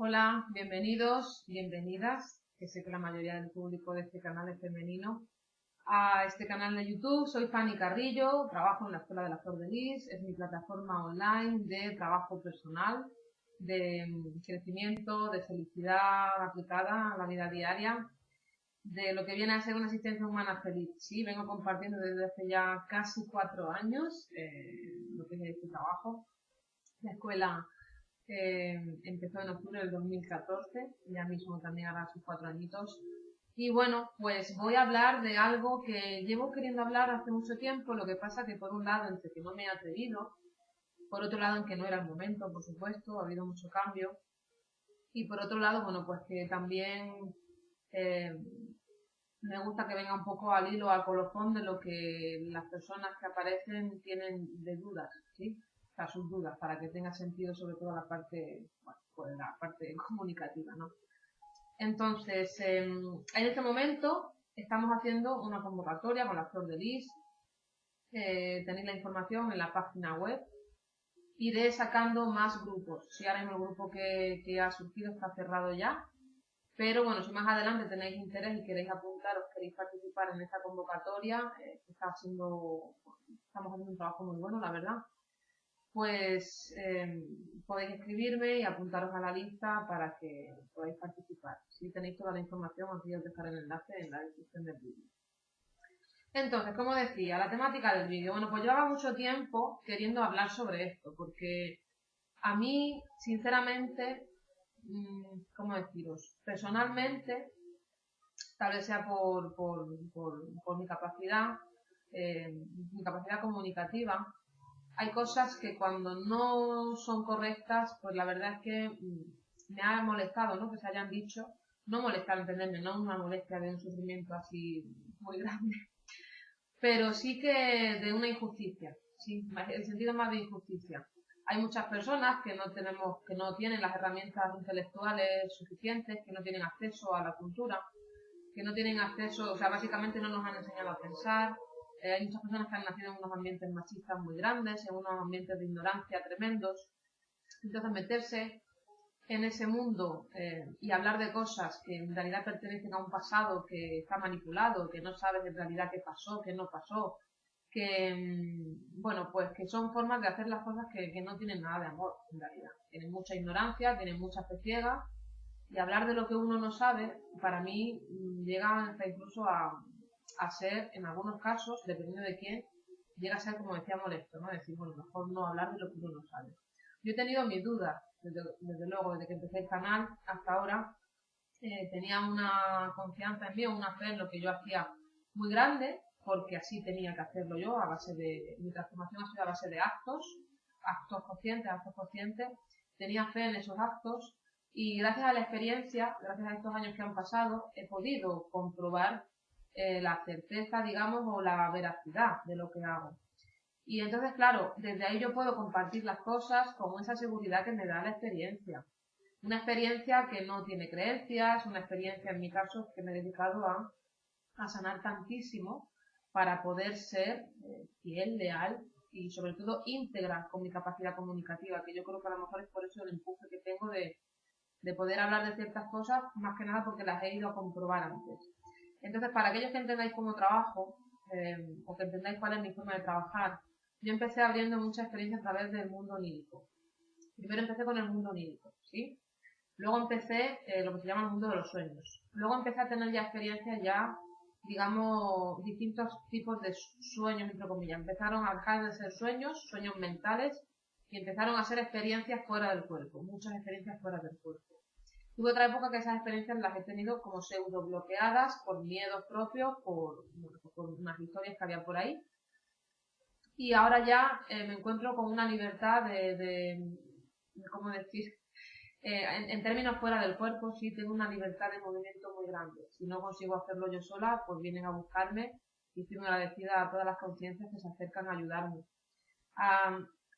Hola, bienvenidos, bienvenidas, que sé que la mayoría del público de este canal es femenino, a este canal de YouTube. Soy Fanny Carrillo, trabajo en la Escuela de la Flor de Lis, es mi plataforma online de trabajo personal, de crecimiento, de felicidad aplicada a la vida diaria, de lo que viene a ser una asistencia humana feliz. Sí, vengo compartiendo desde hace ya casi 4 años lo que es este trabajo. La escuela empezó en octubre del 2014, ya mismo también hará sus 4 añitos. Y bueno, pues voy a hablar de algo que llevo queriendo hablar hace mucho tiempo. Lo que pasa que por un lado entre que no me he atrevido, por otro lado en que no era el momento, por supuesto, ha habido mucho cambio. Y por otro lado, bueno, pues que también me gusta que venga un poco al hilo, al colofón de lo que las personas que aparecen tienen de dudas, ¿sí? O sea, sus dudas, para que tenga sentido sobre todo la parte, bueno, pues la parte comunicativa, ¿no? Entonces, en este momento estamos haciendo una convocatoria con la Flor de Lis. Tenéis la información en la página web. Iré sacando más grupos. Si ahora mismo el grupo que ha surgido está cerrado ya. Pero bueno, si más adelante tenéis interés y queréis apuntaros, queréis participar en esta convocatoria, estamos haciendo un trabajo muy bueno, la verdad, pues podéis escribirme y apuntaros a la lista para que podáis participar. Si tenéis toda la información, aquí os dejaré el enlace en la descripción del vídeo. Entonces, como decía, la temática del vídeo. Bueno, pues llevaba mucho tiempo queriendo hablar sobre esto, porque a mí, sinceramente, ¿cómo deciros? Personalmente, tal vez sea por mi capacidad comunicativa, hay cosas que cuando no son correctas, pues la verdad es que me ha molestado, ¿no? Que se hayan dicho, no molestar, entenderme, no una molestia de un sufrimiento así muy grande, pero sí que de una injusticia, sí, el sentido más de injusticia. Hay muchas personas que no tienen las herramientas intelectuales suficientes, que no tienen acceso a la cultura, que no tienen acceso, o sea, básicamente no nos han enseñado a pensar. Hay muchas personas que han nacido en unos ambientes machistas muy grandes, en unos ambientes de ignorancia tremendos. Entonces, meterse en ese mundo y hablar de cosas que en realidad pertenecen a un pasado que está manipulado, que no sabes en realidad qué pasó, qué no pasó, que, bueno, pues que son formas de hacer las cosas que no tienen nada de amor, en realidad. Tienen mucha ignorancia, tienen mucha fe ciega, y hablar de lo que uno no sabe, para mí, llega hasta incluso a ser, en algunos casos, dependiendo de quién, llega a ser, como decía, molesto, ¿no? Decir, bueno, mejor no hablar de lo que uno no sabe. Yo he tenido mis dudas, desde luego, desde que empecé el canal hasta ahora, tenía una confianza en mí, una fe en lo que yo hacía muy grande, porque así tenía que hacerlo yo, mi transformación ha sido a base de actos conscientes, tenía fe en esos actos, y gracias a la experiencia, gracias a estos años que han pasado, he podido comprobar la certeza, digamos, o la veracidad de lo que hago. Y entonces, claro, desde ahí yo puedo compartir las cosas con esa seguridad que me da la experiencia. Una experiencia que no tiene creencias, una experiencia, en mi caso, que me he dedicado a sanar tantísimo para poder ser fiel, leal y sobre todo íntegra con mi capacidad comunicativa, que yo creo que a lo mejor es por eso el empuje que tengo de poder hablar de ciertas cosas, más que nada porque las he ido a comprobar antes. Entonces, para aquellos que entendáis cómo trabajo, o que entendáis cuál es mi forma de trabajar, yo empecé abriendo mucha experiencia a través del mundo onírico. Primero empecé con el mundo onírico, ¿sí? Luego empecé lo que se llama el mundo de los sueños. Luego empecé a tener ya experiencias digamos, distintos tipos de sueños, entre comillas. Empezaron a dejar de ser sueños mentales, y empezaron a ser experiencias fuera del cuerpo, muchas experiencias fuera del cuerpo. Tuve otra época que esas experiencias las he tenido como pseudo bloqueadas por miedos propios, por unas historias que había por ahí. Y ahora ya me encuentro con una libertad ¿cómo decir? En términos fuera del cuerpo, sí tengo una libertad de movimiento muy grande. Si no consigo hacerlo yo sola, pues vienen a buscarme, y estoy muy agradecida a todas las conciencias que se acercan a ayudarme.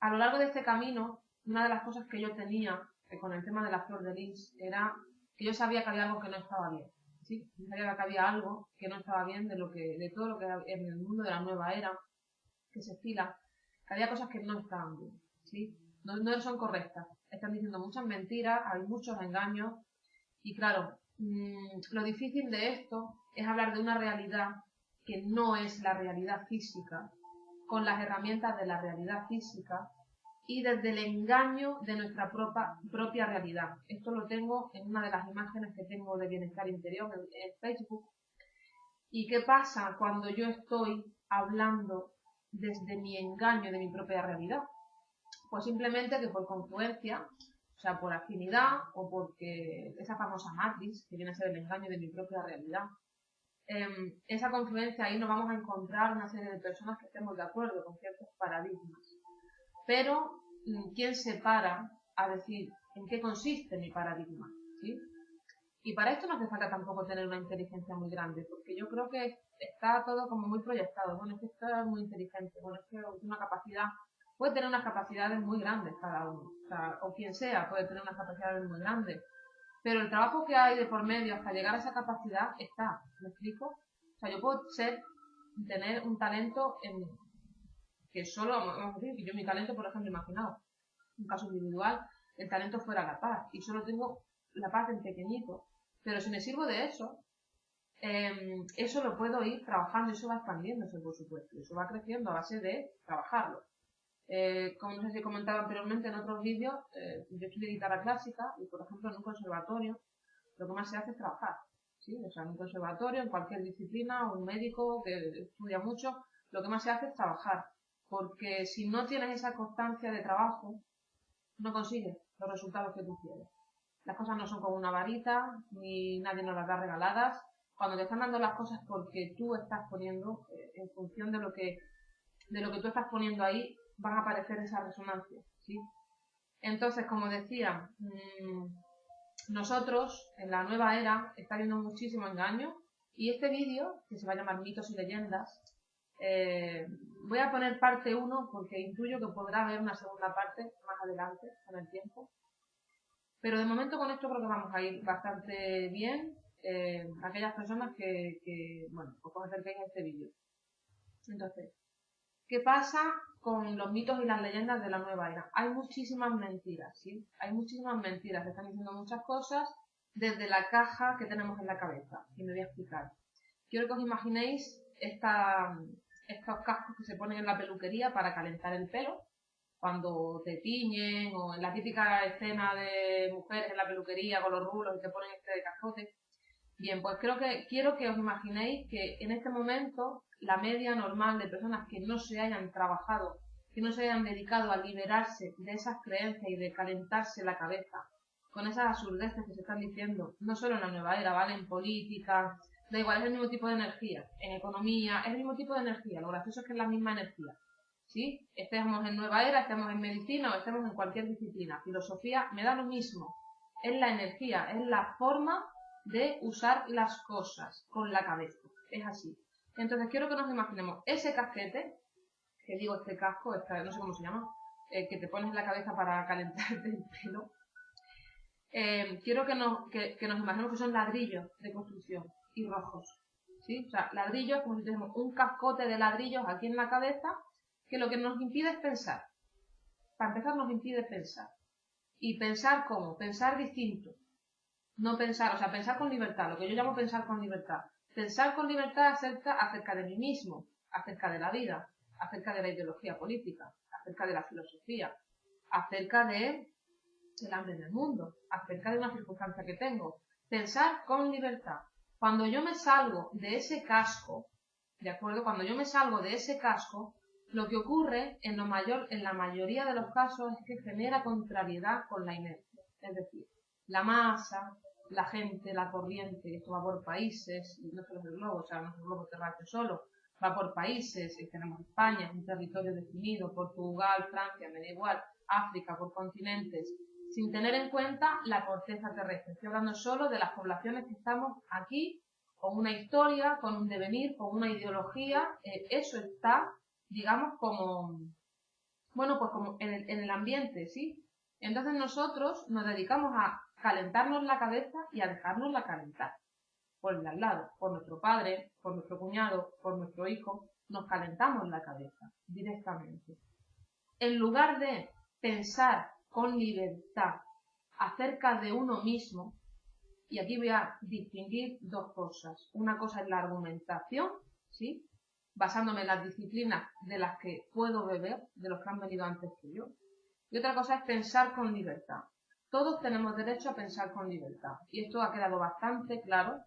A lo largo de este camino, una de las cosas que yo tenía con el tema de la Flor de Lis era que yo sabía que había algo que no estaba bien. ¿Sí? Yo sabía que había algo que no estaba bien de todo lo que en el mundo de la nueva era que se estila, que había cosas que no estaban bien. ¿Sí? no son correctas. Están diciendo muchas mentiras, hay muchos engaños y claro, lo difícil de esto es hablar de una realidad que no es la realidad física, con las herramientas de la realidad física y desde el engaño de nuestra propia realidad. Esto lo tengo en una de las imágenes que tengo de bienestar interior en Facebook. ¿Y qué pasa cuando yo estoy hablando desde mi engaño de mi propia realidad? Pues simplemente que por confluencia, o sea, por afinidad o porque esa famosa matriz, que viene a ser el engaño de mi propia realidad, esa confluencia ahí nos vamos a encontrar una serie de personas que estemos de acuerdo con ciertos paradigmas. Pero, ¿quién se para a decir en qué consiste mi paradigma? ¿Sí? Y para esto no hace falta tampoco tener una inteligencia muy grande, porque yo creo que está todo como muy proyectado. Bueno, es que esto es muy inteligente, bueno, es que una capacidad, puede tener unas capacidades muy grandes cada uno, o quien sea puede tener unas capacidades muy grandes, pero el trabajo que hay de por medio hasta llegar a esa capacidad está, ¿me explico? O sea, yo puedo tener un talento que solo, vamos a decir, que yo mi talento, por ejemplo, imaginaos, un caso individual, el talento fuera la paz, y solo tengo la paz en pequeñito, pero si me sirvo de eso, eso lo puedo ir trabajando y eso va expandiéndose, por supuesto, y eso va creciendo a base de trabajarlo. Como no sé si he comentado anteriormente en otros vídeos, yo estudié guitarra clásica y, por ejemplo, en un conservatorio lo que más se hace es trabajar, ¿sí? O sea, en un conservatorio, en cualquier disciplina, un médico que estudia mucho, lo que más se hace es trabajar, porque si no tienes esa constancia de trabajo, no consigues los resultados que tú quieres. Las cosas no son como una varita, ni nadie nos las da regaladas. Cuando te están dando las cosas porque tú estás poniendo, en función de lo que tú estás poniendo ahí, van a aparecer esas resonancias, ¿sí? Entonces, como decía, nosotros en la nueva era está habiendo muchísimo engaño y este vídeo, que se va a llamar Mitos y Leyendas, voy a poner parte 1 porque intuyo que podrá haber una segunda parte más adelante con el tiempo. Pero de momento con esto creo que vamos a ir bastante bien. Aquellas personas que bueno, pues pueden hacer que en este vídeo. Entonces, ¿qué pasa con los mitos y las leyendas de la nueva era? Hay muchísimas mentiras, ¿sí? Hay muchísimas mentiras. Se están diciendo muchas cosas desde la caja que tenemos en la cabeza. Y me voy a explicar. Quiero que os imaginéis estos cascos que se ponen en la peluquería para calentar el pelo cuando te tiñen, o en la típica escena de mujeres en la peluquería con los rulos y te ponen este cascote. Bien, pues quiero que os imaginéis que en este momento la media normal de personas que no se hayan trabajado, que no se hayan dedicado a liberarse de esas creencias y de calentarse la cabeza con esas absurdeces que se están diciendo, no solo en la nueva era, ¿vale? En política, da igual, es el mismo tipo de energía, en economía, es el mismo tipo de energía, lo gracioso es que es la misma energía. ¿Sí? Estemos en nueva era, estemos en medicina o estemos en cualquier disciplina. Filosofía, me da lo mismo. Es la energía, es la forma de usar las cosas con la cabeza. Es así. Entonces quiero que nos imaginemos ese casquete, que digo este casco, no sé cómo se llama, que te pones en la cabeza para calentarte el pelo. Quiero que nos imaginemos que son ladrillos de construcción y rojos. ¿Sí? O sea, ladrillos, como si tenemos un cascote de ladrillos aquí en la cabeza, que lo que nos impide es pensar. Para empezar nos impide pensar. ¿Y pensar cómo? Pensar distinto. No pensar, o sea, pensar con libertad, lo que yo llamo pensar con libertad. Pensar con libertad acerca de mí mismo, acerca de la vida, acerca de la ideología política, acerca de la filosofía, acerca del hambre en el mundo, acerca de una circunstancia que tengo. Pensar con libertad. Cuando yo me salgo de ese casco, ¿de acuerdo? Cuando yo me salgo de ese casco, lo que ocurre en la mayoría de los casos es que genera contrariedad con la inercia. Es decir, la masa, la gente, la corriente, esto va por países, no solo el globo, o sea, no es el globo terráqueo solo, va por países, tenemos España, es un territorio definido, Portugal, Francia, me da igual, África, por continentes, sin tener en cuenta la corteza terrestre. Estoy hablando solo de las poblaciones que estamos aquí, con una historia, con un devenir, con una ideología, eso está, digamos, como, bueno, pues como en el ambiente, ¿sí? Entonces nosotros nos dedicamos a calentarnos la cabeza y a dejárnosla calentar. Por el de al lado, por nuestro padre, por nuestro cuñado, por nuestro hijo, nos calentamos la cabeza directamente. En lugar de pensar con libertad acerca de uno mismo, y aquí voy a distinguir dos cosas. Una cosa es la argumentación, ¿sí?, basándome en las disciplinas de las que puedo beber, de los que han venido antes que yo. Y otra cosa es pensar con libertad. Todos tenemos derecho a pensar con libertad. Y esto ha quedado bastante claro.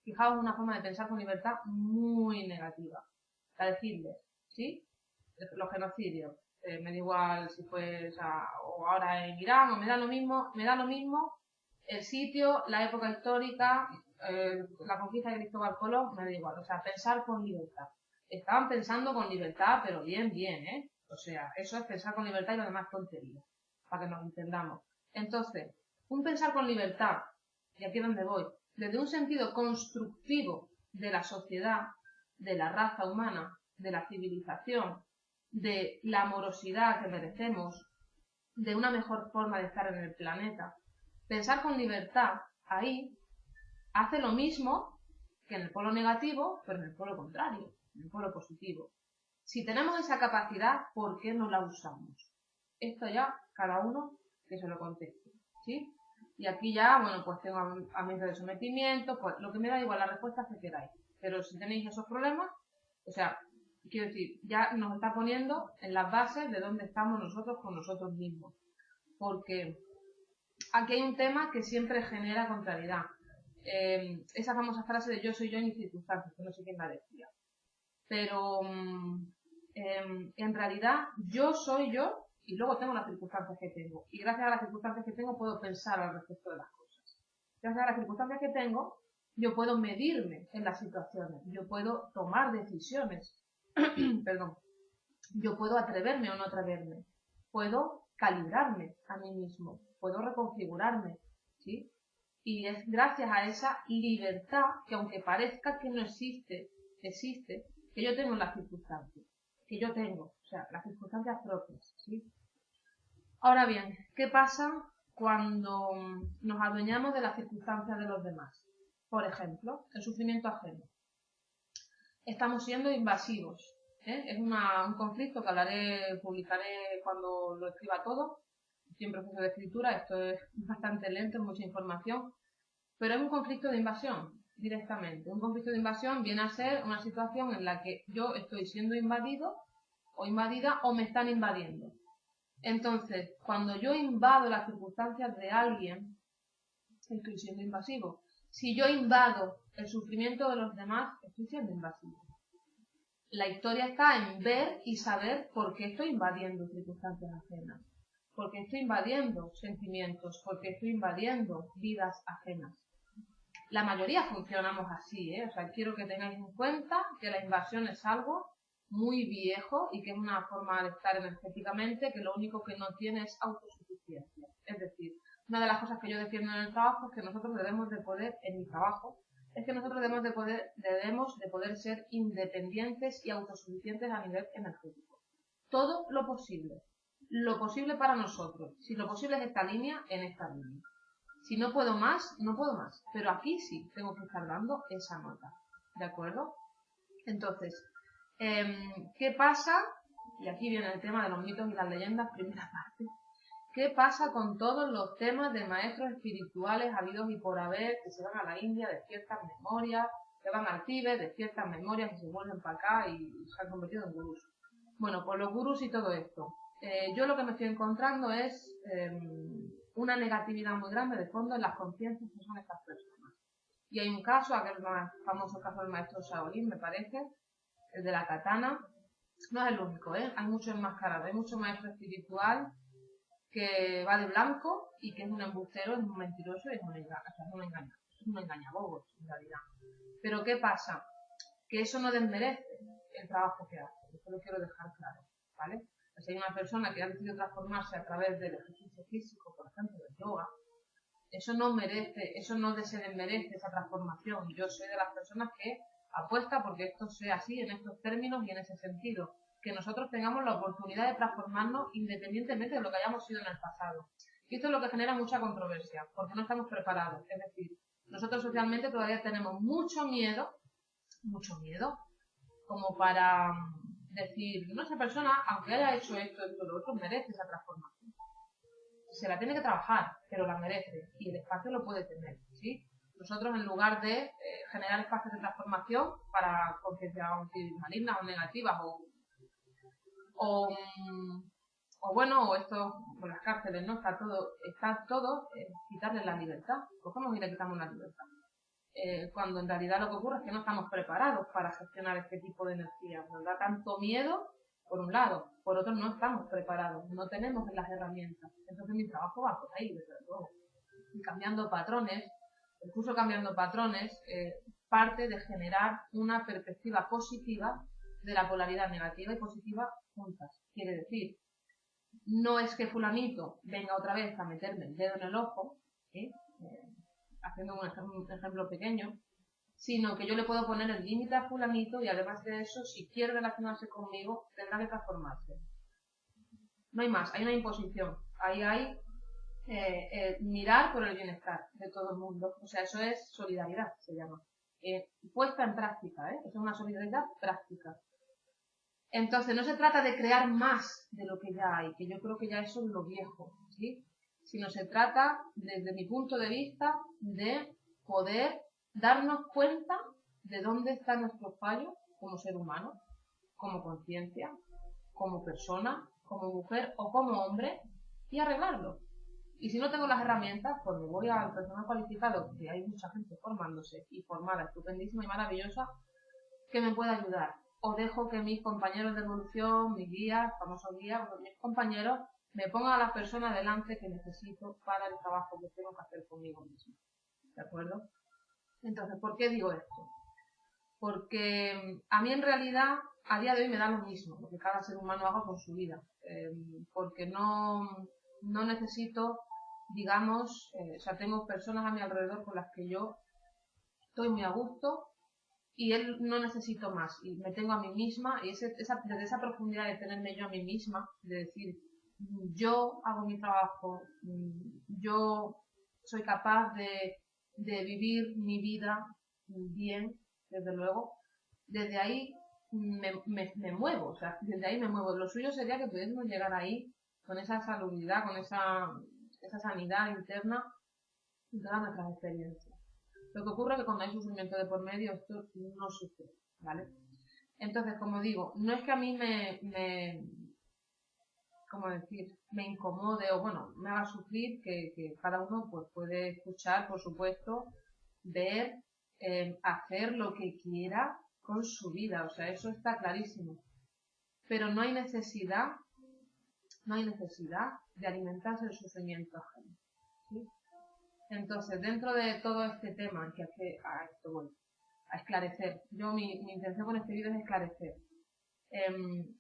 Fijaos, una forma de pensar con libertad muy negativa. La de Hitler, ¿sí? Los genocidios. Me da igual si fue o ahora en Irán, o me da lo mismo el sitio, la época histórica, la conquista de Cristóbal Colón, me da igual. O sea, pensar con libertad. Estaban pensando con libertad, pero bien, ¿eh? O sea, eso es pensar con libertad y lo demás tonterías, para que nos entendamos. Entonces, un pensar con libertad, y aquí es donde voy, desde un sentido constructivo de la sociedad, de la raza humana, de la civilización, de la amorosidad que merecemos, de una mejor forma de estar en el planeta. Pensar con libertad, ahí, hace lo mismo que en el polo negativo, pero en el polo contrario, en el polo positivo. Si tenemos esa capacidad, ¿por qué no la usamos? Esto ya, cada uno que se lo conteste, ¿sí? Y aquí ya, bueno, pues tengo ambiente de sometimiento, pues lo que me da igual, la respuesta que queráis. Pero si tenéis esos problemas, o sea, quiero decir, ya nos está poniendo en las bases de dónde estamos nosotros con nosotros mismos. Porque aquí hay un tema que siempre genera contrariedad. Esa famosa frase de yo soy yo en mis circunstancias, que no sé quién la decía. Pero en realidad yo soy yo y luego tengo las circunstancias que tengo. Y gracias a las circunstancias que tengo puedo pensar al respecto de las cosas. Gracias a las circunstancias que tengo, yo puedo medirme en las situaciones. Yo puedo tomar decisiones. Perdón. Yo puedo atreverme o no atreverme. Puedo calibrarme a mí mismo. Puedo reconfigurarme. ¿Sí? Y es gracias a esa libertad que, aunque parezca que no existe, que yo tengo las circunstancias. Que yo tengo. O sea, las circunstancias propias. ¿Sí? Ahora bien, ¿qué pasa cuando nos adueñamos de las circunstancias de los demás? Por ejemplo, el sufrimiento ajeno. Estamos siendo invasivos. Es un conflicto que publicaré cuando lo escriba todo. Estoy en proceso de escritura, esto es bastante lento, mucha información, pero es un conflicto de invasión, directamente. Un conflicto de invasión viene a ser una situación en la que yo estoy siendo invadido o invadida o me están invadiendo. Entonces, cuando yo invado las circunstancias de alguien, estoy siendo invasivo. Si yo invado el sufrimiento de los demás, estoy siendo invasivo. La historia está en ver y saber por qué estoy invadiendo circunstancias ajenas, por qué estoy invadiendo sentimientos, por qué estoy invadiendo vidas ajenas. La mayoría funcionamos así, O sea, quiero que tengáis en cuenta que la invasión es algo muy viejo y que es una forma de estar energéticamente que lo único que no tiene es autosuficiencia. Es decir, una de las cosas que yo defiendo en el trabajo es que nosotros debemos de poder, en mi trabajo, es que nosotros debemos de poder ser independientes y autosuficientes a nivel energético. Todo lo posible para nosotros. Si lo posible es esta línea, en esta línea. Si no puedo más, no puedo más. Pero aquí sí tengo que estar dando esa nota. ¿De acuerdo? Entonces, ¿qué pasa? Y aquí viene el tema de los mitos y las leyendas, primera parte. ¿Qué pasa con todos los temas de maestros espirituales habidos y por haber, que se van a la India de ciertas memorias, que van al Tíbet de ciertas memorias, que se vuelven para acá y se han convertido en gurús? Bueno, pues los gurús y todo esto. Yo lo que me estoy encontrando es una negatividad muy grande de fondo en las conciencias que son estas personas. Y hay un caso, aquel más famoso caso del maestro Shaolin, me parece, el de la katana. No es el único, hay mucho enmascarado, hay mucho maestro espiritual que va de blanco y que es un embustero, es un mentiroso y es un engañabobos en realidad. Pero ¿qué pasa? Que eso no desmerece el trabajo que hace, eso lo quiero dejar claro, ¿vale? Si hay una persona que ha decidido transformarse a través del ejercicio físico, por ejemplo, del yoga, eso no se desmerece esa transformación. Yo soy de las personas que apuesta porque esto sea así, en estos términos y en ese sentido. Que nosotros tengamos la oportunidad de transformarnos independientemente de lo que hayamos sido en el pasado. Y esto es lo que genera mucha controversia, porque no estamos preparados. Es decir, nosotros socialmente todavía tenemos mucho miedo, como para decir, no, esa persona, aunque haya hecho esto y lo otro, merece esa transformación. Se la tiene que trabajar, pero la merece, y el espacio lo puede tener, ¿sí? Nosotros, en lugar de generar espacios de transformación para conciencias malignas o negativas o bueno, o esto con las cárceles, ¿no? Está todo quitarle la libertad. Cogemos y le quitamos la libertad. Cuando en realidad lo que ocurre es que no estamos preparados para gestionar este tipo de energía. Nos da tanto miedo, por un lado, por otro no estamos preparados, no tenemos las herramientas. Entonces mi trabajo va por ahí, desde luego. Y cambiando patrones, el curso Cambiando Patrones parte de generar una perspectiva positiva de la polaridad negativa y positiva juntas. Quiere decir, no es que fulanito venga otra vez a meterme el dedo en el ojo, ¿sí? Haciendo un ejemplo pequeño, sino que yo le puedo poner el límite a fulanito y además de eso, si quiere relacionarse conmigo, tendrá que transformarse. No hay más, hay una imposición. Ahí hay mirar por el bienestar de todo el mundo. O sea, eso es solidaridad, se llama. Puesta en práctica, es una solidaridad práctica. Entonces, no se trata de crear más de lo que ya hay, que yo creo que ya eso es lo viejo, ¿sí? Sino se trata, desde mi punto de vista, de poder darnos cuenta de dónde está nuestro fallo como ser humano, como conciencia, como persona, como mujer o como hombre, y arreglarlo. Y si no tengo las herramientas, pues me voy al personal cualificado, que hay mucha gente formándose y formada, estupendísima y maravillosa, que me pueda ayudar. O dejo que mis compañeros de evolución, mis guías, famosos guías, mis compañeros, me pongan a las personas delante que necesito para el trabajo que tengo que hacer conmigo mismo. ¿De acuerdo? Entonces, ¿por qué digo esto? Porque a mí en realidad, a día de hoy me da lo mismo, lo que cada ser humano haga con su vida. Porque no necesito, digamos, o sea, tengo personas a mi alrededor con las que yo estoy muy a gusto, y él no necesito más, y me tengo a mí misma, y desde esa profundidad de tenerme yo a mí misma, de decir, yo hago mi trabajo, yo soy capaz de vivir mi vida bien, desde luego, desde ahí me muevo, o sea, desde ahí me muevo. Lo suyo sería que pudiésemos llegar ahí con esa salubridad, con esa sanidad interna y todas nuestras experiencias. Lo que ocurre es que cuando hay sufrimiento de por medio, esto no sucede, ¿vale? Entonces, como digo, no es que a mí ¿cómo decir? Me incomode o, bueno, me haga sufrir, que cada uno pues puede escuchar, por supuesto, ver, hacer lo que quiera con su vida, o sea, eso está clarísimo. Pero no hay necesidad de alimentarse del sufrimiento ajeno, ¿sí? Entonces, dentro de todo este tema, que a esto voy, a esclarecer, mi intención con este vídeo es esclarecer.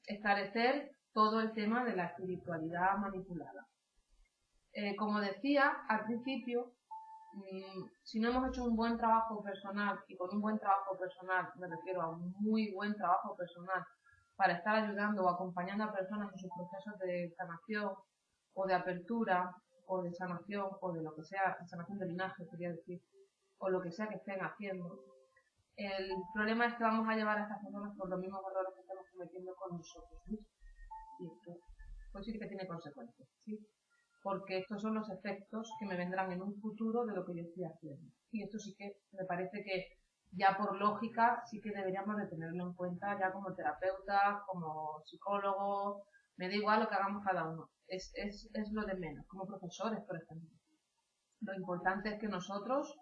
Esclarecer todo el tema de la espiritualidad manipulada. Como decía al principio, si no hemos hecho un buen trabajo personal, y con un buen trabajo personal me refiero a un muy buen trabajo personal, para estar ayudando o acompañando a personas en sus procesos de sanación o de apertura, o de sanación, o de lo que sea, sanación de linaje, quería decir, o lo que sea que estén haciendo. El problema es que vamos a llevar a estas personas por los mismos errores que estamos cometiendo con nosotros, ¿sí? Y esto pues sí que tiene consecuencias, ¿sí? Porque estos son los efectos que me vendrán en un futuro de lo que yo estoy haciendo. Y esto sí que me parece que ya por lógica sí que deberíamos de tenerlo en cuenta ya como terapeuta, como psicólogo, me da igual lo que hagamos cada uno. Es lo de menos, como profesores, por ejemplo. Lo importante es que nosotros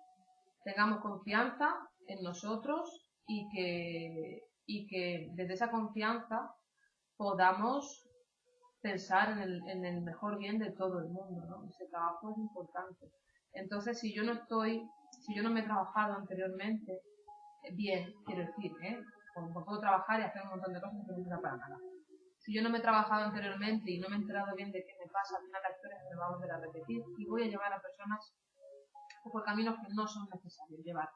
tengamos confianza en nosotros y que desde esa confianza podamos pensar en el mejor bien de todo el mundo, ¿no? Ese trabajo es importante. Entonces, si yo no me he trabajado anteriormente, bien, quiero decir, como puedo trabajar y hacer un montón de cosas que no me sirven para nada. Si yo no me he trabajado anteriormente y no me he enterado bien de qué me pasa, al final la historia se me va a volver a repetir y voy a llevar a personas por caminos que no son necesarios llevar,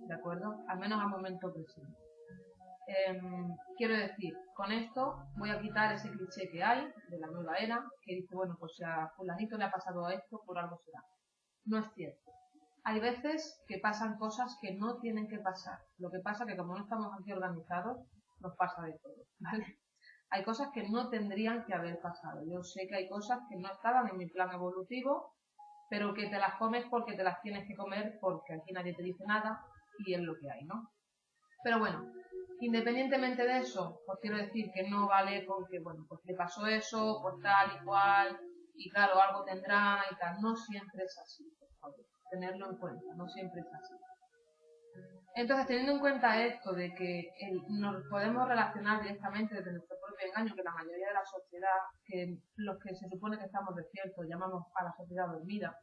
¿de acuerdo? Al menos al momento presente. Quiero decir, con esto voy a quitar ese cliché que hay de la nueva era, que dice, bueno, pues si a fulanito le ha pasado esto, por algo será. No es cierto. Hay veces que pasan cosas que no tienen que pasar. Lo que pasa es que como no estamos aquí organizados, nos pasa de todo, ¿vale? hay cosas que no tendrían que haber pasado. Yo sé que hay cosas que no estaban en mi plan evolutivo, pero que te las comes porque te las tienes que comer, porque aquí nadie te dice nada y es lo que hay, ¿no? Pero bueno, independientemente de eso, pues quiero decir que no vale con que, bueno, pues le pasó eso, pues tal y cual, y claro, algo tendrá y tal. No siempre es así, por favor, tenerlo en cuenta, no siempre es así. Entonces, teniendo en cuenta esto de que nos podemos relacionar directamente desde nuestro propio engaño, que la mayoría de la sociedad, que los que se supone que estamos despiertos, llamamos a la sociedad dormida,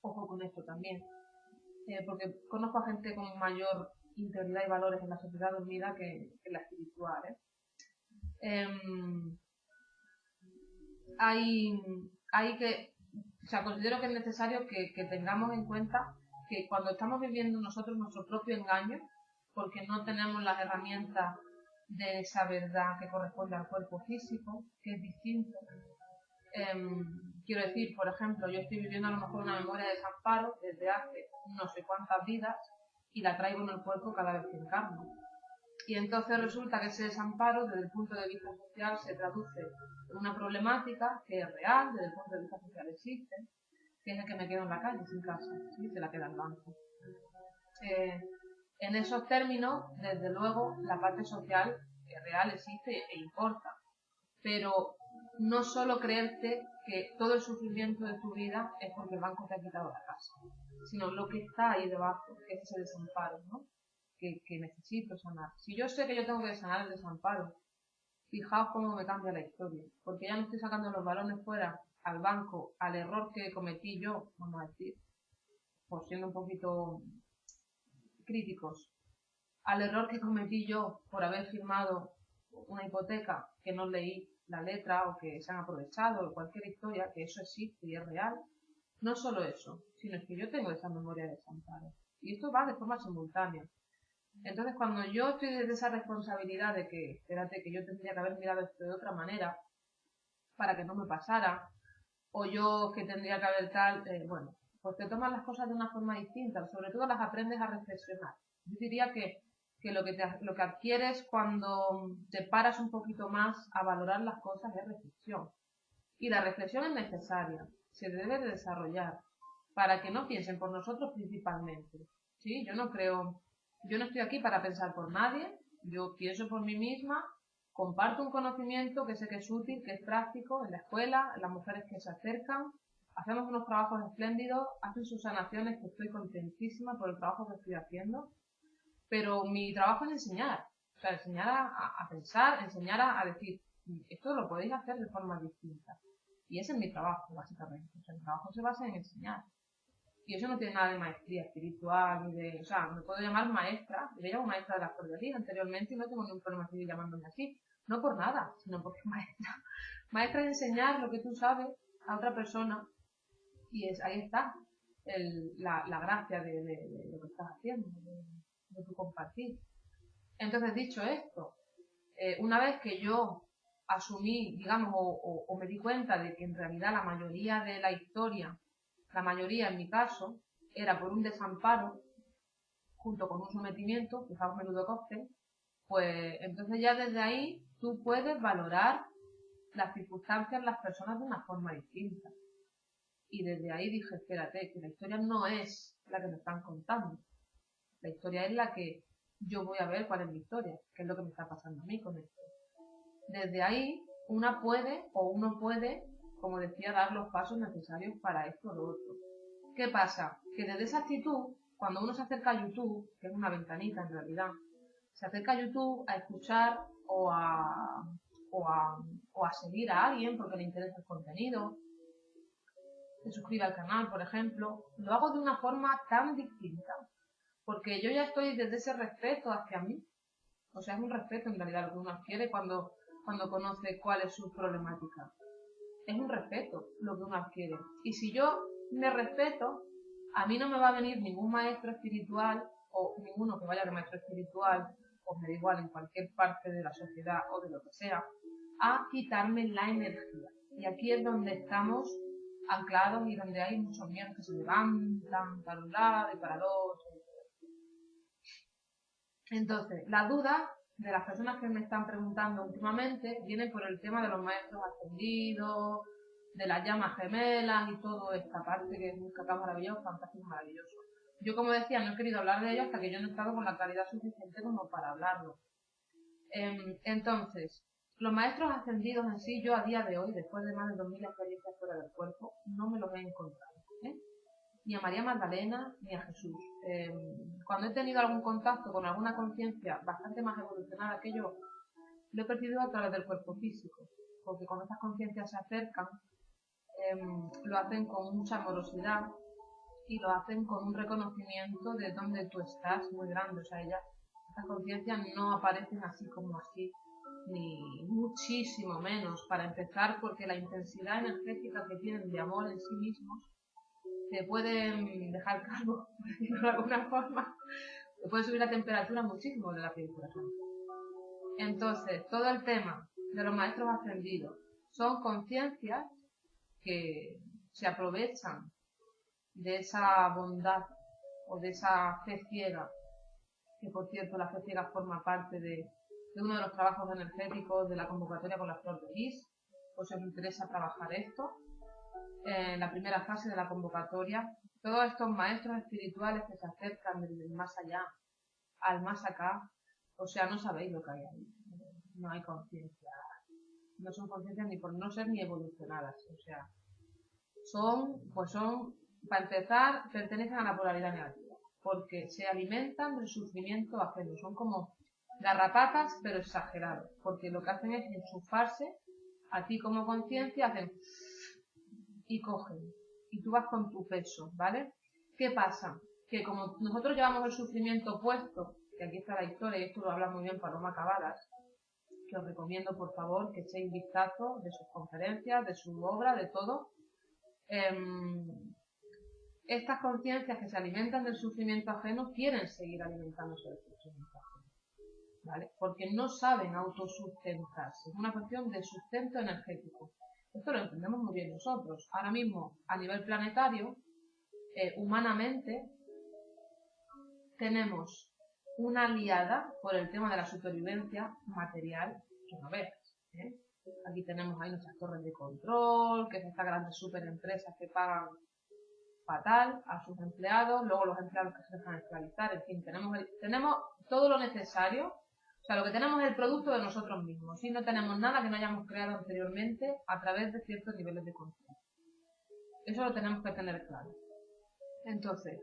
ojo con esto también, porque conozco a gente con mayor integridad y valores en la sociedad dormida que en la espiritual. Considero que es necesario que tengamos en cuenta que cuando estamos viviendo nosotros nuestro propio engaño, porque no tenemos las herramientas de esa verdad que corresponde al cuerpo físico, que es distinto. Quiero decir, por ejemplo, yo estoy viviendo a lo mejor una memoria de desamparo desde hace no sé cuántas vidas y la traigo en el cuerpo cada vez que encarno. Y entonces resulta que ese desamparo, desde el punto de vista social, se traduce en una problemática que es real, desde el punto de vista social existe, que es el que me quedo en la calle sin casa, ¿sí? Se la queda el banco. En esos términos, desde luego, la parte social real existe e importa. Pero no solo creerte que todo el sufrimiento de tu vida es porque el banco te ha quitado la casa, sino lo que está ahí debajo, que es ese desamparo, ¿no? Que necesito sanar. Si yo sé que yo tengo que sanar el desamparo, fijaos cómo me cambia la historia, porque ya no estoy sacando los balones fuera al banco, al error que cometí yo, vamos a decir, por siendo un poquito críticos, al error que cometí yo por haber firmado una hipoteca que no leí la letra o que se han aprovechado o cualquier historia, que eso existe y es real. No solo eso, sino que yo tengo esa memoria de desamparo. Y esto va de forma simultánea. Entonces, cuando yo estoy desde esa responsabilidad de que, espérate, que yo tendría que haber mirado esto de otra manera para que no me pasara, o yo que tendría que haber tal, bueno, pues te tomas las cosas de una forma distinta, sobre todo las aprendes a reflexionar. Yo diría que lo que adquieres cuando te paras un poquito más a valorar las cosas es reflexión. Y la reflexión es necesaria, se debe de desarrollar, para que no piensen por nosotros principalmente. ¿Sí? Yo no estoy aquí para pensar por nadie, yo pienso por mí misma, comparto un conocimiento que sé que es útil, que es práctico en la escuela, en las mujeres que se acercan, hacemos unos trabajos espléndidos, hacen sus sanaciones, que estoy contentísima por el trabajo que estoy haciendo, pero mi trabajo es enseñar, o sea, enseñar a pensar, enseñar a decir, esto lo podéis hacer de forma distinta. Y ese es mi trabajo, básicamente. O sea, el trabajo se basa en enseñar. Y eso no tiene nada de maestría espiritual, ni de, o sea, me puedo llamar maestra, me llamo maestra de la cordialidad anteriormente y no tengo ningún problema seguir llamándome así. No por nada, sino porque maestra. Maestra es enseñar lo que tú sabes a otra persona y ahí está la gracia de lo que estás haciendo, de tu compartir. Entonces, dicho esto, una vez que yo asumí, digamos, o me di cuenta de que en realidad la mayoría de la historia, la mayoría en mi caso, era por un desamparo, junto con un sometimiento, fijaos menudo cóctel, pues entonces ya desde ahí tú puedes valorar las circunstancias, las personas de una forma distinta. Y desde ahí dije, espérate, que la historia no es la que me están contando. La historia es la que yo voy a ver cuál es mi historia, qué es lo que me está pasando a mí con esto. Desde ahí, uno puede, como decía, dar los pasos necesarios para esto o lo otro. ¿Qué pasa? Que desde esa actitud, cuando uno se acerca a YouTube, que es una ventanita en realidad, se acerca a YouTube a escuchar o a seguir a alguien porque le interesa el contenido, se suscribe al canal, por ejemplo, lo hago de una forma tan distinta, porque yo ya estoy desde ese respeto hacia mí. O sea, es un respeto en realidad lo que uno adquiere cuando conoce cuál es su problemática. Es un respeto lo que uno adquiere. Y si yo me respeto, a mí no me va a venir ningún maestro espiritual o ninguno que vaya de maestro espiritual, o me da igual en cualquier parte de la sociedad o de lo que sea, a quitarme la energía. Y aquí es donde estamos anclados y donde hay muchos miedos que se levantan para un lado y para el otro. Entonces, la duda de las personas que me están preguntando últimamente viene por el tema de los maestros ascendidos, de las llamas gemelas y toda esta parte que es un cacao maravilloso, fantástico, maravilloso. Yo, como decía, no he querido hablar de ello hasta que yo no he estado con la claridad suficiente como para hablarlo. Entonces, los maestros ascendidos en sí, yo a día de hoy, después de más de 2000 experiencias fuera del cuerpo, no me los he encontrado. Ni a María Magdalena ni a Jesús. Cuando he tenido algún contacto con alguna conciencia bastante más evolucionada que yo, lo he percibido a través del cuerpo físico, porque cuando estas conciencias se acercan, lo hacen con mucha amorosidad y lo hacen con un reconocimiento de dónde tú estás muy grande. O sea, estas conciencias no aparecen así como así, ni muchísimo menos, para empezar, porque la intensidad energética que tienen de amor en sí mismos te pueden dejar calvo, por decirlo de alguna forma, te puede subir la temperatura muchísimo de la piel, por ejemplo. Entonces, todo el tema de los maestros ascendidos son conciencias que se aprovechan de esa bondad o de esa fe ciega, que por cierto la fe ciega forma parte de uno de los trabajos energéticos de la convocatoria con la flor de lis, pues si os interesa trabajar esto, en la primera fase de la convocatoria, todos estos maestros espirituales que se acercan del más allá al más acá, o sea, no sabéis lo que hay ahí, no hay conciencia, no son conciencias ni por no ser ni evolucionadas, o sea, son, para empezar, pertenecen a la polaridad negativa, porque se alimentan del sufrimiento ajeno, son como garrapatas pero exagerados, porque lo que hacen es enchufarse a ti como conciencia, hacen y cogen, y tú vas con tu peso, ¿vale? ¿Qué pasa? Que como nosotros llevamos el sufrimiento puesto, que aquí está la historia y esto lo habla muy bien Paloma Cavadas, que os recomiendo por favor que echéis vistazo de sus conferencias, de su obra, de todo. Estas conciencias que se alimentan del sufrimiento ajeno quieren seguir alimentándose del sufrimiento ajeno, ¿vale? Porque no saben autosustentarse, es una cuestión de sustento energético. Esto lo entendemos muy bien nosotros. Ahora mismo, a nivel planetario, humanamente, tenemos una aliada por el tema de la supervivencia material que no veas. Aquí tenemos ahí nuestras torres de control, que es estas grandes superempresas que pagan fatal a sus empleados, luego los empleados que se dejan esclavizar, en fin, tenemos todo lo necesario. O sea, lo que tenemos es el producto de nosotros mismos, y no tenemos nada que no hayamos creado anteriormente a través de ciertos niveles de control. Eso lo tenemos que tener claro. Entonces,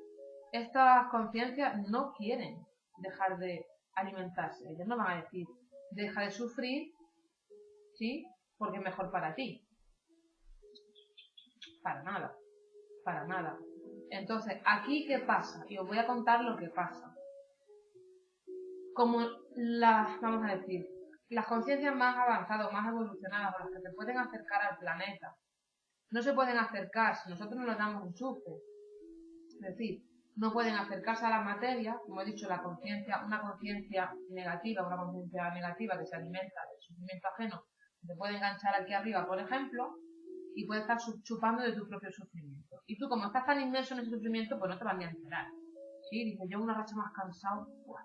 estas conciencias no quieren dejar de alimentarse. Ellos no van a decir, deja de sufrir, ¿sí? Porque es mejor para ti. Para nada. Para nada. Entonces, ¿aquí qué pasa? Y os voy a contar lo que pasa. Como vamos a decir, las conciencias más avanzadas, más evolucionadas, o las que se pueden acercar al planeta, no se pueden acercar si nosotros no les damos un enchufe. Es decir, no pueden acercarse a la materia, como he dicho, una conciencia negativa que se alimenta del sufrimiento ajeno, te puede enganchar aquí arriba, por ejemplo, y puede estar chupando de tu propio sufrimiento. Y tú, como estás tan inmerso en ese sufrimiento, pues no te vas ni a enterar. ¿Sí? Dices, yo una racha más cansado, ¡buah!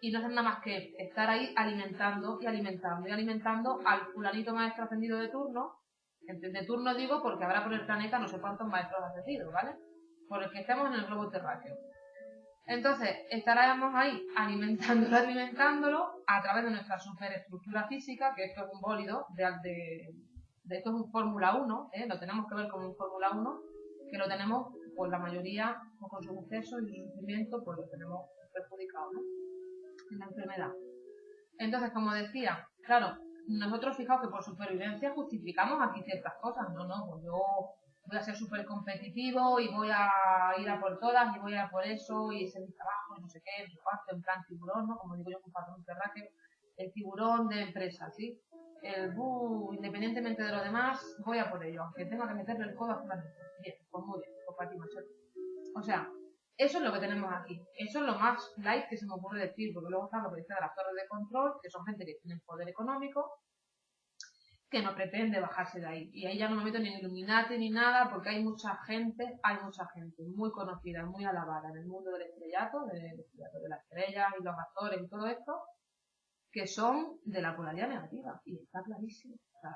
Y no haces nada más que estar ahí alimentando y alimentando y alimentando al fulanito maestro ascendido de turno. De turno digo porque habrá por el planeta no sé cuántos maestros ascendidos, ¿vale? Por el que estemos en el globo terráqueo. Entonces, estaremos ahí alimentándolo a través de nuestra superestructura física, que esto es un bólido, esto es un Fórmula 1, lo tenemos que ver como un Fórmula 1, que lo tenemos, pues la mayoría, pues, con su exceso y su sufrimiento, pues lo tenemos perjudicado, ¿no? En la enfermedad. Entonces, como decía, claro, nosotros fijaos que por supervivencia justificamos aquí ciertas cosas, pues yo voy a ser súper competitivo y voy a ir a por todas y voy a por eso y ese es mi trabajo y no sé qué, no sé cuánto, en plan tiburón, ¿no? Como digo yo, un patrón terráqueo, el tiburón de empresa, ¿sí? Independientemente de lo demás, voy a por ello, aunque tenga que meterle el codo a fulanito. Bien, pues muy bien, pues para ti, machete. O sea, eso es lo que tenemos aquí. Eso es lo más light que se me ocurre decir, porque luego está lo que dice de las torres de control, que son gente que tiene poder económico, que no pretende bajarse de ahí. Y ahí ya no me meto ni en Illuminati ni nada, porque hay mucha gente muy conocida, muy alabada en el mundo del estrellato, de las estrellas y los actores y todo esto, que son de la polaridad negativa, y está clarísimo. O sea,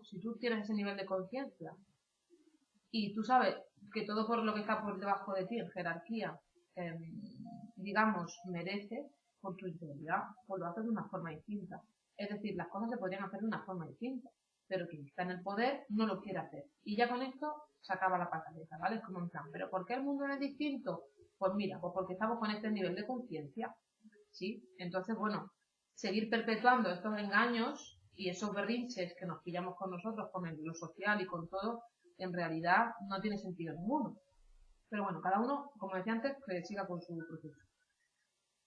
si tú tienes ese nivel de conciencia y tú sabes que todo por lo que está por debajo de ti en jerarquía, digamos, merece, por tu integridad, pues lo haces de una forma distinta. Es decir, las cosas se podrían hacer de una forma distinta, pero quien está en el poder no lo quiere hacer. Y ya con esto se acaba la pataleta, ¿vale? Es como un plan. ¿Pero por qué el mundo no es distinto? Pues mira, pues porque estamos con este nivel de conciencia, ¿sí? Entonces, bueno, seguir perpetuando estos engaños y esos berrinches que nos pillamos con nosotros, con lo social y con todo, en realidad no tiene sentido ninguno. Pero bueno, cada uno, como decía antes, que siga con su proceso.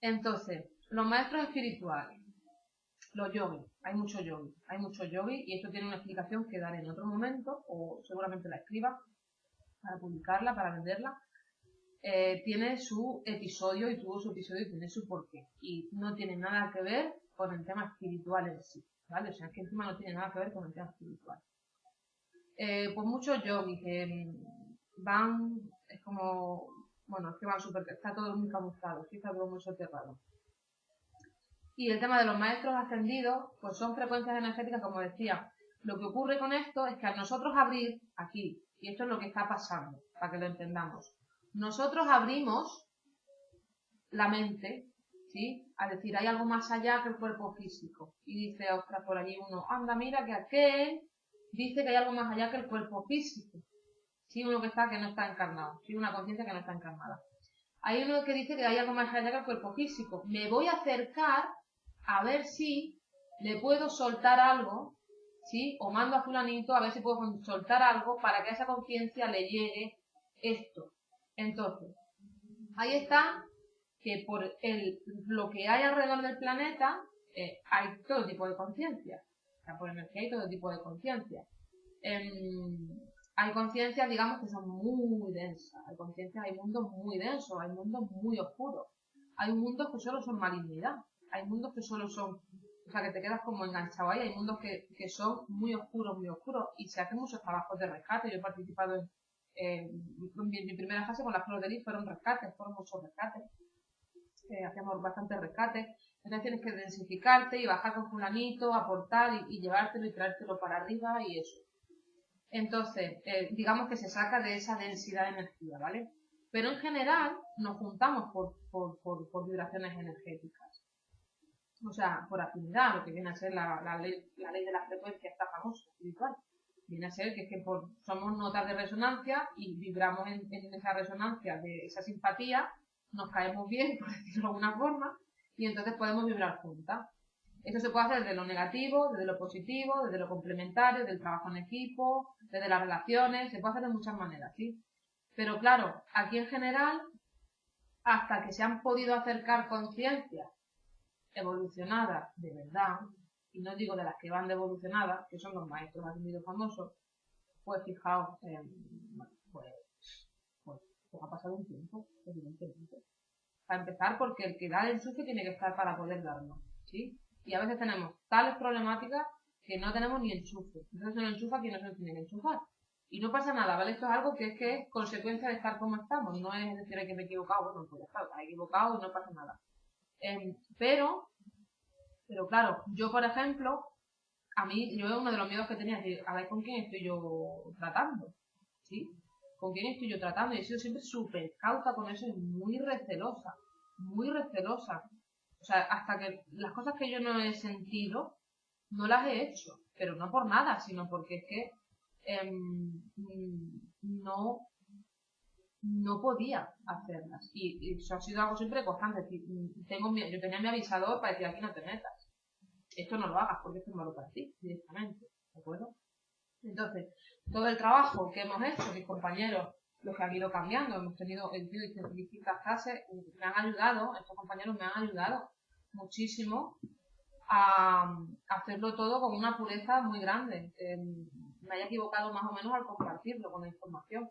Entonces, los maestros espirituales, los yogis, hay muchos yogis y esto tiene una explicación que daré en otro momento, o seguramente la escriba para publicarla, para venderla. Tiene su episodio y tuvo su episodio y tiene su porqué. Y no tiene nada que ver con el tema espiritual en sí, ¿vale? O sea, es que encima no tiene nada que ver con el tema espiritual. Pues muchos yogis que van, es como, bueno, es que van súper, está todo muy camuflado, está todo muy soterrado. Y el tema de los maestros ascendidos, pues son frecuencias energéticas, como decía. Lo que ocurre con esto es que al nosotros abrir aquí, y esto es lo que está pasando, para que lo entendamos, nosotros abrimos la mente, ¿sí? A decir, hay algo más allá que el cuerpo físico. Y dice, ostras, por allí uno, anda, mira que aquel dice que hay algo más allá que el cuerpo físico. Sí, uno que no está encarnado, sí, una conciencia que no está encarnada. Hay uno que dice que hay algo más allá que el cuerpo físico. Me voy a acercar a ver si le puedo soltar algo, ¿sí? O mando a fulanito a ver si puedo soltar algo para que a esa conciencia le llegue esto. Entonces, ahí está que por lo que hay alrededor del planeta hay todo tipo de conciencia. O sea, por energía hay todo tipo de conciencia. Hay conciencias, digamos, que son muy densas. Hay conciencias, hay mundos muy densos, hay mundos muy oscuros. Hay mundos que solo son malignidad. Hay mundos que solo son, o sea, que te quedas como enganchado ahí. Hay mundos que son muy oscuros, y se hacen muchos trabajos de rescate. Yo he participado en mi primera fase con las flores de lis, fueron muchos rescates. Hacíamos bastantes rescates. Entonces tienes que densificarte y bajar con fulanito, aportar y llevártelo y traértelo para arriba y eso. Entonces, digamos que se saca de esa densidad de energía, ¿vale? Pero en general nos juntamos por vibraciones energéticas. O sea, por afinidad, lo que viene a ser la ley de la frecuencia, esta famosa, espiritual. Viene a ser que somos notas de resonancia y vibramos en esa resonancia de esa simpatía, nos caemos bien, por decirlo de alguna forma, y entonces podemos vibrar juntas. Esto se puede hacer desde lo negativo, desde lo positivo, desde lo complementario, del trabajo en equipo, desde las relaciones, se puede hacer de muchas maneras, ¿sí? Pero claro, aquí en general, hasta que se han podido acercar conciencias evolucionadas de verdad, y no digo de las que van de evolucionadas, que son los maestros ascendidos famosos, pues fijaos, pues ha pasado un tiempo, evidentemente. Para empezar, porque el que da el enchufe tiene que estar para poder darlo, ¿sí? Y a veces tenemos tales problemáticas que no tenemos ni enchufe. Entonces se nos enchufa quien no se nos tiene que enchufar. Y no pasa nada, ¿vale? Esto es algo que es consecuencia de estar como estamos. No es decir que me he equivocado, bueno, pues ya está, me he equivocado y no pasa nada. Pero claro, yo por ejemplo, yo uno de los miedos que tenía es decir, a ver con quién estoy yo tratando, ¿sí? ¿Con quién estoy yo tratando? Y he sido siempre súper cauta con eso y muy recelosa. O sea, hasta que las cosas que yo no he sentido, no las he hecho. Pero no por nada, sino porque es que no podía hacerlas. Y eso ha sido algo siempre constante. Es decir, yo tenía mi avisador para decir, aquí no te metas. Esto no lo hagas porque esto es malo para ti, directamente. ¿De acuerdo? Entonces, todo el trabajo que hemos hecho, mis compañeros, los que han ido cambiando, hemos tenido distintas clases, me han ayudado, estos compañeros me han ayudado muchísimo a hacerlo todo con una pureza muy grande. Me haya equivocado más o menos al compartirlo con la información.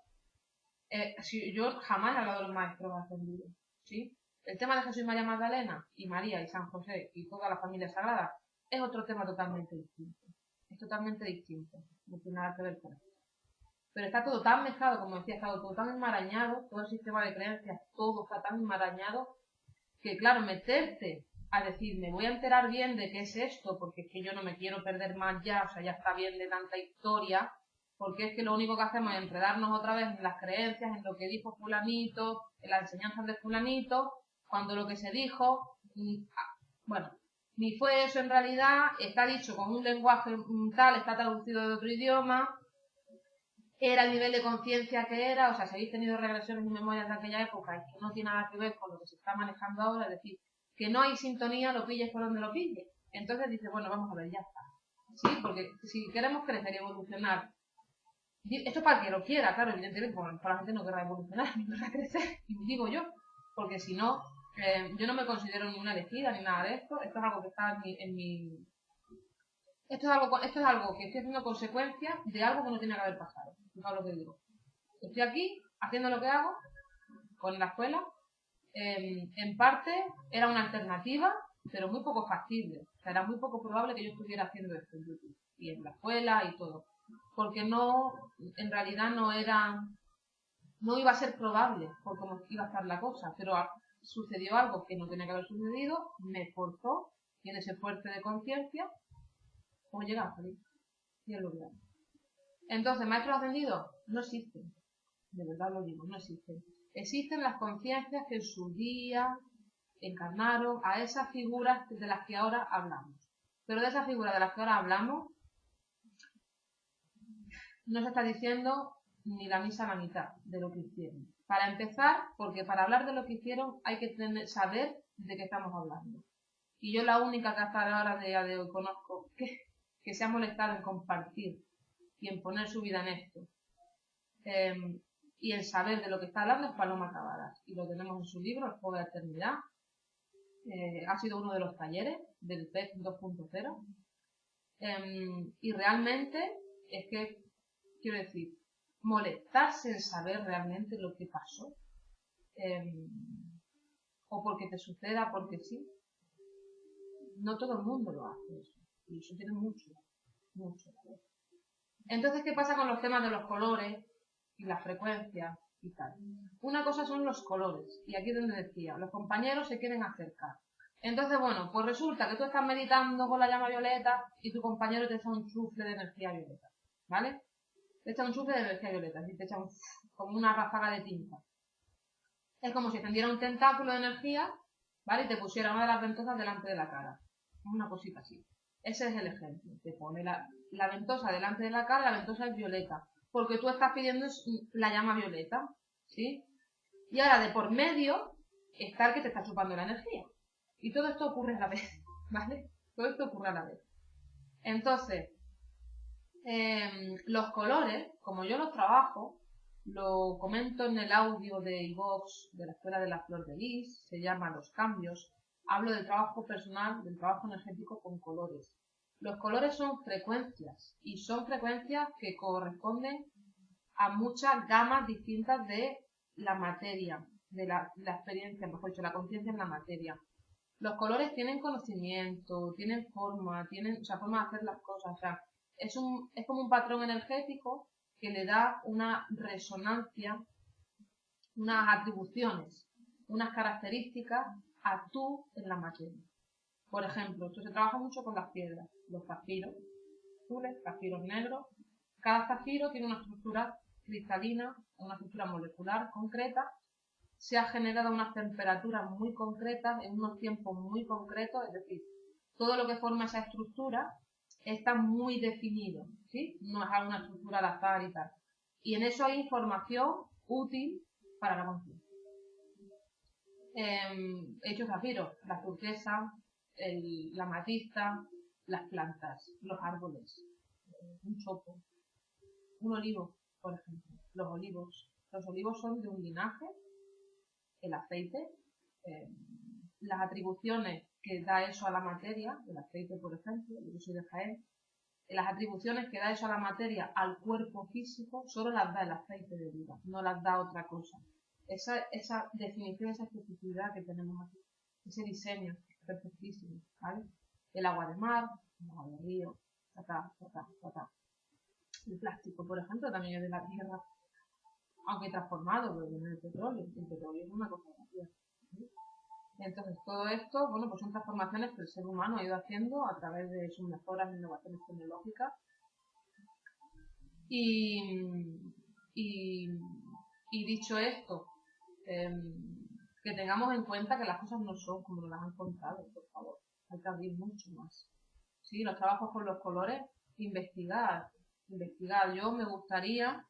Yo jamás he hablado de los maestros ascendidos, ¿sí? El tema de Jesús y María Magdalena y María y San José y toda la familia sagrada es otro tema totalmente distinto. Es totalmente distinto. No tiene nada que ver con esto. Pero está todo tan mezclado, como decía, está todo tan enmarañado, todo el sistema de creencias, todo está tan enmarañado, que claro, meterte a decir, me voy a enterar bien de qué es esto, porque es que yo no me quiero perder más ya, o sea, ya está bien de tanta historia, porque es que lo único que hacemos es enredarnos otra vez en las creencias, en lo que dijo fulanito, en las enseñanzas de fulanito, cuando lo que se dijo, bueno, ni fue eso en realidad, está dicho con un lenguaje tal, está traducido de otro idioma, era el nivel de conciencia que era, o sea, si habéis tenido regresiones y memorias de aquella época y que no tiene nada que ver con lo que se está manejando ahora, es decir, que no hay sintonía, lo pilles por donde lo pilles. Entonces dice, bueno, vamos a ver, ya está. Sí, porque si queremos crecer y evolucionar, esto es para el que lo quiera, claro, evidentemente, bueno, para la gente no querrá evolucionar, ni querrá crecer, digo yo, porque si no, yo no me considero ni una elegida ni nada de esto, esto es algo que está en mi esto es algo que estoy haciendo consecuencia de algo que no tiene que haber pasado. Fijaos lo que digo. Estoy aquí haciendo lo que hago con la escuela. En parte era una alternativa, pero muy poco factible. O sea, era muy poco probable que yo estuviera haciendo esto en YouTube y en la escuela y todo. Porque no, en realidad no iba a ser probable por cómo iba a estar la cosa. Pero sucedió algo que no tenía que haber sucedido, me forzó, tiene ese fuerte de conciencia. ¿Cómo llega a salir? Y es lo que hay. Entonces, maestros ascendidos no existen. De verdad lo digo, no existen. Existen las conciencias que en su día encarnaron a esas figuras de las que ahora hablamos. Pero de esas figuras de las que ahora hablamos, no se está diciendo ni la misa la mitad de lo que hicieron. Para empezar, porque para hablar de lo que hicieron hay que saber de qué estamos hablando. Y yo la única que hasta ahora de hoy conozco que se ha molestado en compartir y en poner su vida en esto y en saber de lo que está hablando es Paloma Cavadas, y lo tenemos en su libro El Juego de la Eternidad. Ha sido uno de los talleres del PEC 2.0 y realmente es que, quiero decir, molestarse en saber realmente lo que pasó o porque te suceda porque sí, no todo el mundo lo hace eso, y eso tiene mucho. Entonces, ¿qué pasa con los temas de los colores y las frecuencias y tal? Una cosa son los colores, y aquí es donde decía, los compañeros se quieren acercar. Entonces, bueno, pues resulta que tú estás meditando con la llama violeta y tu compañero te echa un chufle de energía violeta, ¿vale? Te echa un chufle de energía violeta, y te echa como una ráfaga de tinta. Es como si tendiera un tentáculo de energía, ¿vale? Y te pusiera una de las ventosas delante de la cara. Una cosita así. Ese es el ejemplo. Te pone la ventosa delante de la cara, la ventosa es violeta. Porque tú estás pidiendo la llama violeta, ¿sí? Y ahora de por medio está el que te está chupando la energía. Y todo esto ocurre a la vez, ¿vale? Todo esto ocurre a la vez. Entonces, los colores, como yo los trabajo, lo comento en el audio de iVox de la Escuela de la Flor de Lis, se llama Los Cambios. Hablo del trabajo personal, del trabajo energético con colores. Los colores son frecuencias y son frecuencias que corresponden a muchas gamas distintas de la materia, de la experiencia, mejor dicho, la conciencia en la materia. Los colores tienen conocimiento, tienen forma, forma de hacer las cosas. O sea, es como un patrón energético que le da una resonancia, unas atribuciones, unas características a tú en la materia. Por ejemplo, esto se trabaja mucho con las piedras, los zafiros azules, zafiros negros. Cada zafiro tiene una estructura cristalina, una estructura molecular concreta. Se ha generado unas temperaturas muy concretas en unos tiempos muy concretos, es decir, todo lo que forma esa estructura está muy definido, ¿sí? No es una estructura al azar y tal. Y en eso hay información útil para la conciencia. He hecho zafiros, la turquesa, la amatista, las plantas, los árboles, un chopo, un olivo, por ejemplo. Los olivos son de un linaje, el aceite, las atribuciones que da eso a la materia, el aceite, por ejemplo, yo soy de Jaén, las atribuciones que da eso a la materia, al cuerpo físico, solo las da el aceite de oliva, no las da otra cosa. Esa definición, esa especificidad que tenemos aquí, ese diseño perfectísimo, ¿vale? El agua de mar, el agua de río, El plástico, por ejemplo, también es de la tierra, aunque transformado, pero viene del petróleo. El petróleo es una cosa vacía, ¿sí? Entonces, todo esto, bueno, pues son transformaciones que el ser humano ha ido haciendo a través de sus mejoras e innovaciones tecnológicas. Y dicho esto, que tengamos en cuenta que las cosas no son como nos las han contado, por favor. Hay que abrir mucho más. Sí, los trabajos con los colores, investigar. Yo me gustaría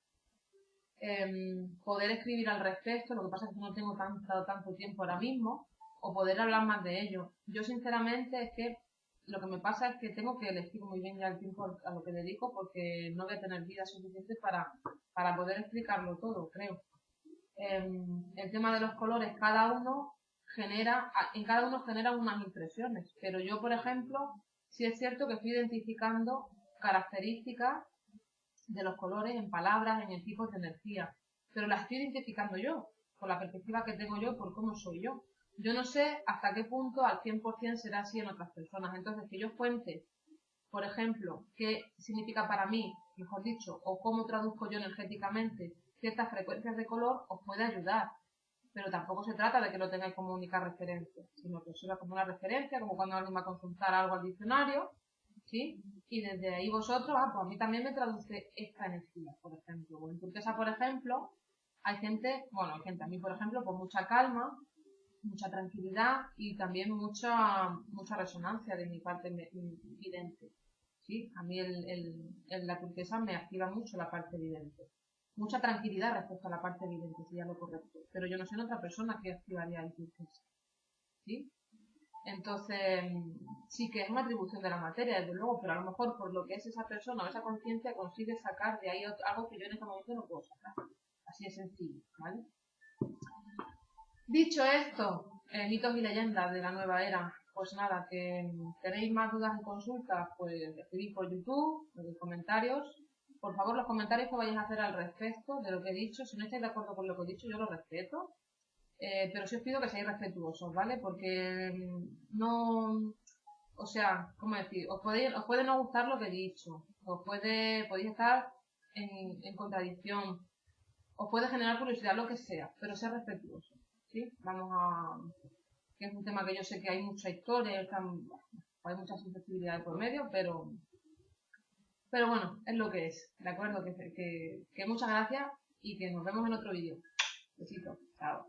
poder escribir al respecto, lo que pasa es que no tengo tanto tiempo ahora mismo, o poder hablar más de ello. Yo sinceramente es que lo que me pasa es que tengo que elegir muy bien ya el tiempo a lo que dedico, porque no voy a tener vida suficiente para poder explicarlo todo, creo. El tema de los colores, en cada uno genera unas impresiones, pero yo, por ejemplo, sí es cierto que estoy identificando características de los colores en palabras, en el tipo de energía, pero las estoy identificando yo, por la perspectiva que tengo yo, por cómo soy yo. Yo no sé hasta qué punto al 100% será así en otras personas. Entonces, que yo cuente, por ejemplo, qué significa para mí, mejor dicho, o cómo traduzco yo energéticamente ciertas frecuencias de color, os puede ayudar. Pero tampoco se trata de que lo tengáis como única referencia, sino que os sirva como una referencia, como cuando alguien va a consultar algo al diccionario, ¿sí? Y desde ahí vosotros, pues a mí también me traduce esta energía, por ejemplo. O en turquesa, por ejemplo, hay gente, a mí, por ejemplo, con mucha calma, mucha tranquilidad y también mucha resonancia de mi parte vidente. ¿Sí? A mí la turquesa me activa mucho la parte vidente. Mucha tranquilidad respecto a la parte vidente, sería lo correcto. Pero yo no soy otra persona que activaría el turquesa. ¿Sí? Entonces, sí que es una atribución de la materia, desde luego, pero a lo mejor por lo que es esa persona o esa conciencia consigue sacar de ahí algo que yo en este momento no puedo sacar. Así de sencillo, ¿vale? Dicho esto, mitos y leyendas de la nueva era, pues nada, que tenéis más dudas y consultas, pues escribid por YouTube, en comentarios. Por favor, los comentarios que vayáis a hacer al respecto de lo que he dicho, si no estáis de acuerdo con lo que he dicho, yo lo respeto. Pero sí os pido que seáis respetuosos, ¿vale? Porque no... O sea, ¿cómo decir? Os puede no gustar lo que he dicho. Podéis estar en contradicción. Os puede generar curiosidad, lo que sea, pero ser respetuosos. ¿Sí? Que es un tema que yo sé que hay mucha historia, hay mucha susceptibilidad por medio, pero bueno, es lo que es, ¿de acuerdo? Que muchas gracias y que nos vemos en otro vídeo. Besitos, chao.